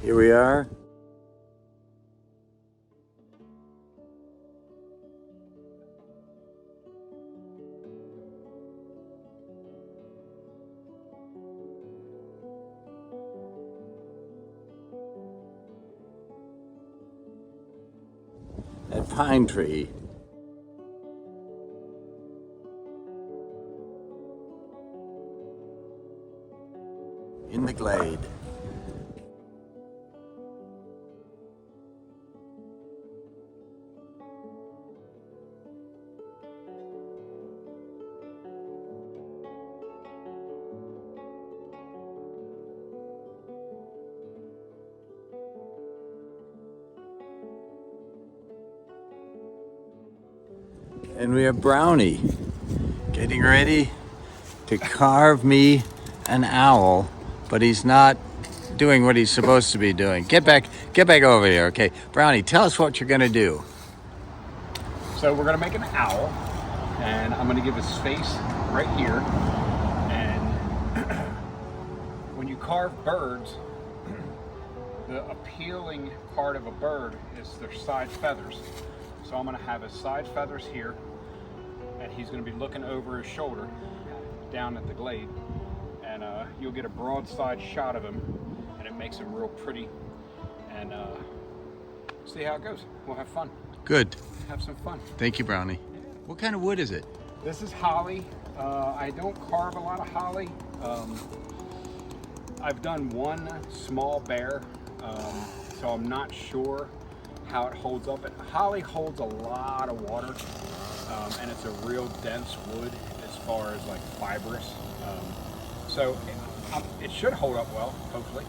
Here we are. At Pine Tree. In the Glade. And we have Brownie getting ready to carve me an owl, but he's not doing what he's supposed to be doing. Get back over here, okay? Brownie, tell us what you're gonna do. So we're gonna make an owl, and I'm gonna give his face right here. And when you carve birds, the appealing part of a bird is their side feathers. So I'm gonna have his side feathers here, and he's gonna be looking over his shoulder down at the glade, and you'll get a broadside shot of him, and it makes him real pretty. And see how it goes. We'll have fun. Good. Have some fun. Thank you, Brownie. What kind of wood is it? This is holly. I don't carve a lot of holly. I've done one small bear, so I'm not sure how it holds up. Holly holds a lot of water, and it's a real dense wood as far as like fibrous. So it should hold up well, hopefully.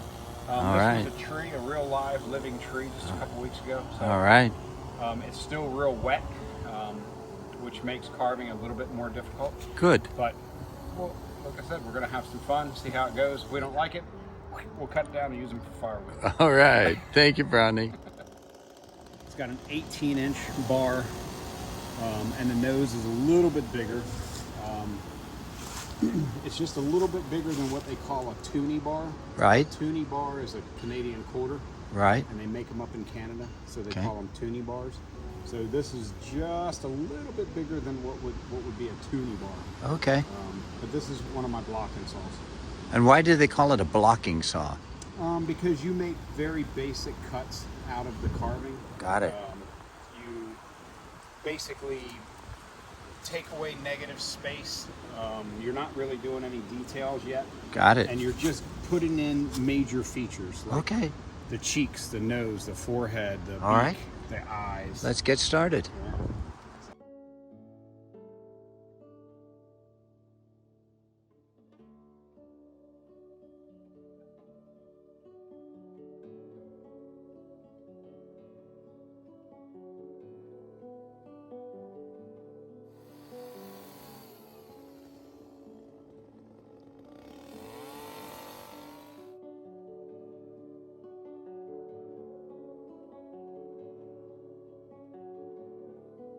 This was a tree, a real live living tree just a couple weeks ago. So, all right. It's still real wet, which makes carving a little bit more difficult. Good. But, well, like I said, we're going to have some fun, see how it goes. If we don't like it, we'll cut it down and use them for firewood. All right. Thank you, Brownie. It's got an 18-inch bar, and the nose is a little bit bigger. It's just a little bit bigger than what they call a toonie bar. Right. A toonie bar is a Canadian quarter. Right. And they make them up in Canada, so they Okay. call them toonie bars. So this is just a little bit bigger than what would be a toonie bar. Okay. But this is one of my blocking saws. And why do they call it a blocking saw? Because you make very basic cuts out of the carving. Got it. You basically take away negative space. You're not really doing any details yet. Got it. And you're just putting in major features. Like Okay. the cheeks, the nose, the forehead, the All beak, right. the eyes. Let's get started.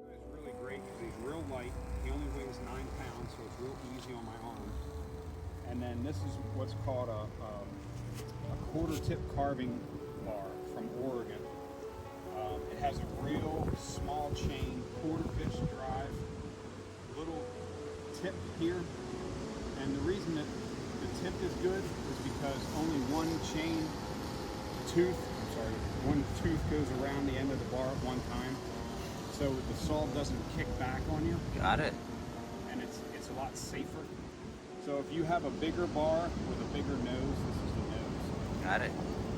It's really great because he's real light. He only weighs 9 pounds, so it's real easy on my arm. And then this is what's called a quarter tip carving bar from Oregon. It has a real small chain, quarter pitch drive, little tip here. And the reason that the tip is good is because only one tooth goes around the end of the bar at one time. So the saw doesn't kick back on you, Got it. and it's a lot safer. So if you have a bigger bar with a bigger nose, this is the nose. Got it.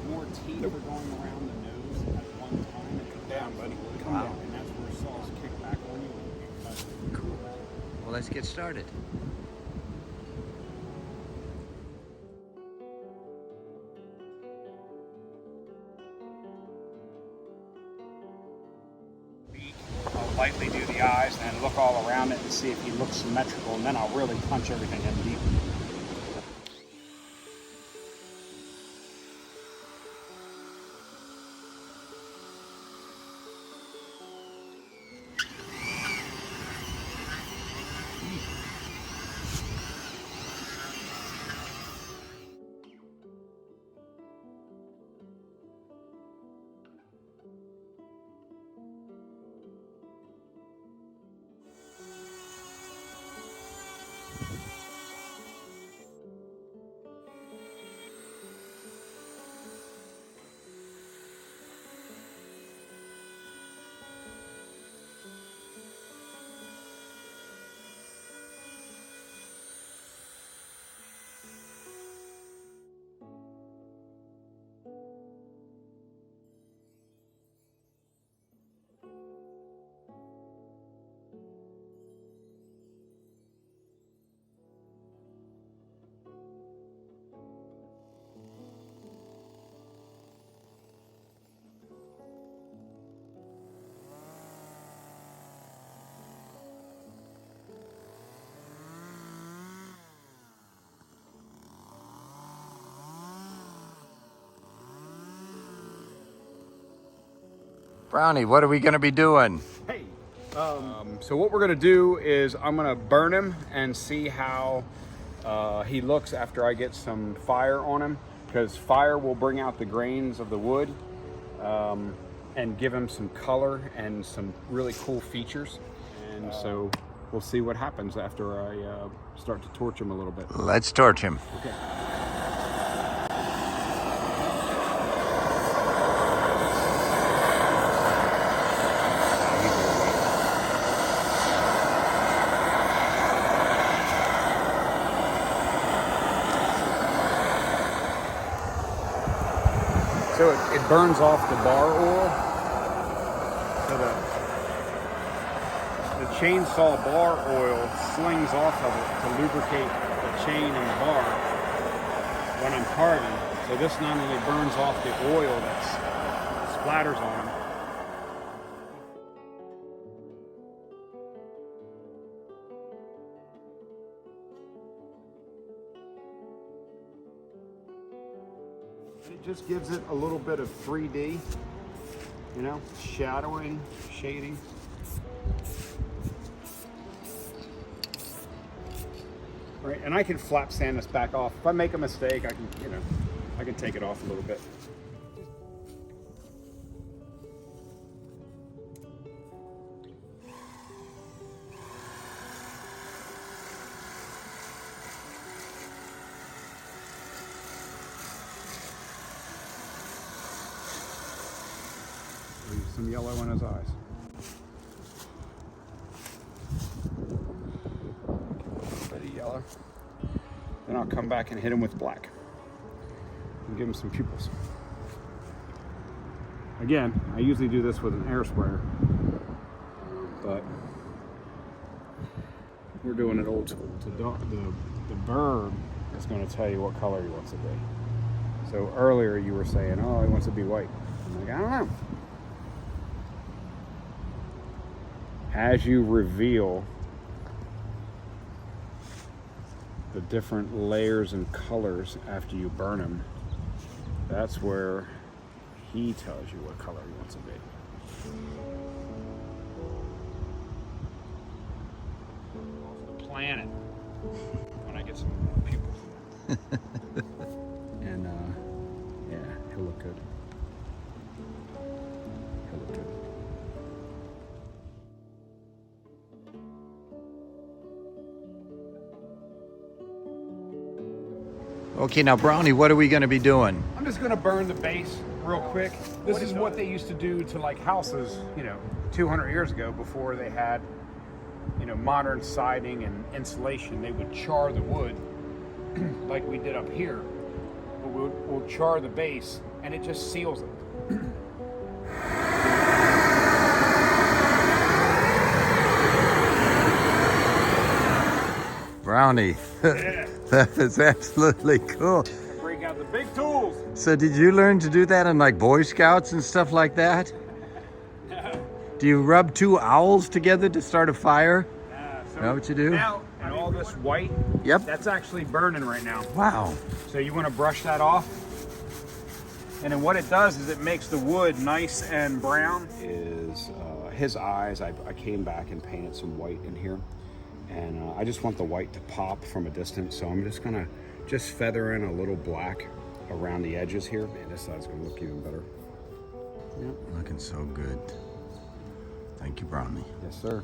More teeth are going around the nose at one time. Come down, buddy. Come Wow. down. And that's where saws kick back on you and you cut. Cool. Well, let's get started. I'll lightly do the eyes and then look all around it and see if he looks symmetrical, and then I'll really punch everything in deep. Brownie, what are we going to be doing? Hey, so what we're gonna do is I'm gonna burn him and see how he looks after I get some fire on him, because fire will bring out the grains of the wood and give him some color and some really cool features. And so we'll see what happens after I start to torch him a little bit. Let's torch him. Okay. So it burns off the bar oil. So the chainsaw bar oil slings off of it to lubricate the chain and the bar when I'm carving. So this not only burns off the oil that splatters on them. It just gives it a little bit of 3D, you know, shadowing, shading. Right, and I can flap sand this back off. If I make a mistake, I can, you know, I can take it off a little bit. Leave some yellow in his eyes. Bit of yellow. Then I'll come back and hit him with black and give him some pupils. Again, I usually do this with an air sprayer, but we're doing it old school. The bird is going to tell you what color he wants to be. So earlier you were saying, oh, he wants to be white. I'm like, I don't know. As you reveal the different layers and colors after you burn them, that's where he tells you what color he wants to be. Off the planet when I get some pupils. And yeah, he'll look good. He'll look good. Okay, now Brownie, what are we going to be doing? I'm just gonna burn the base real quick. This is what they used to do to like houses, you know, 200 years ago before they had, you know, modern siding and insulation. They would char the wood like we did up here. But we'll char the base and it just seals it. Brownie, Yeah. that is absolutely cool. Break out the big tools. So did you learn to do that in like Boy Scouts and stuff like that? Do you rub two owls together to start a fire? So Is that what you do? Now, and all this white, Yep. that's actually burning right now. Wow. So you want to brush that off. And then what it does is it makes the wood nice and brown. Is his eyes, I came back and painted some white in here. And I just want the white to pop from a distance. So I'm just gonna feather in a little black around the edges here. Man, this side's gonna look even better. Yep. Looking so good. Thank you, Brownie. Yes, sir.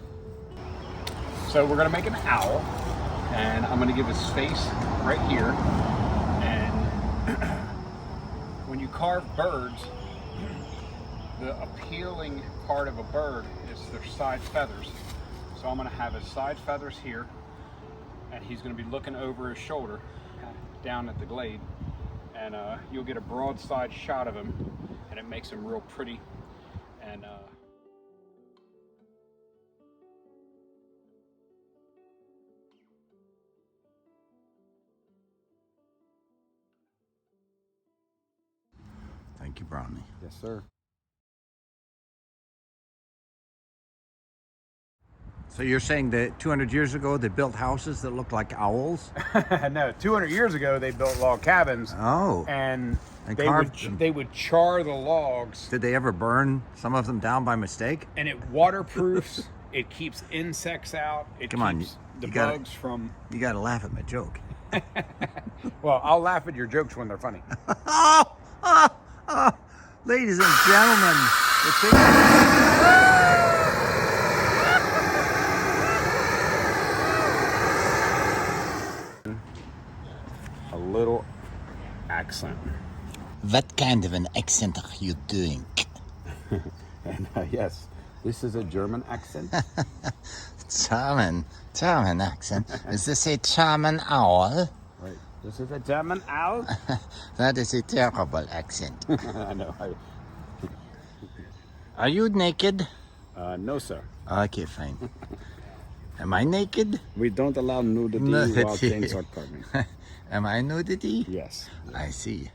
So we're gonna make an owl, and I'm gonna give his face right here. And when you carve birds, the appealing part of a bird is their side feathers. So I'm gonna have his side feathers here, and he's gonna be looking over his shoulder down at the Glade, and you'll get a broadside shot of him, and it makes him real pretty. And Thank you, Brownie. yes, sir. So you're saying that 200 years ago they built houses that looked like owls? No, 200 years ago they built log cabins, Oh. and And they carved them. they would char the logs, Did they ever burn some of them down by mistake? and it waterproofs. It keeps insects out. It Come on, keeps the you gotta- bugs from. You got to laugh at my joke. Well, I'll laugh at your jokes when they're funny. Ladies and gentlemen, the thing. A little accent. What kind of an accent are you doing? And yes, this is a German accent. German accent. Is this a German owl? Right. This is a German owl. That is a terrible accent. I know. Are you naked? No, sir. Okay, fine. Am I naked? We don't allow nudity while things are coming. Am I nudity? Yes. I see.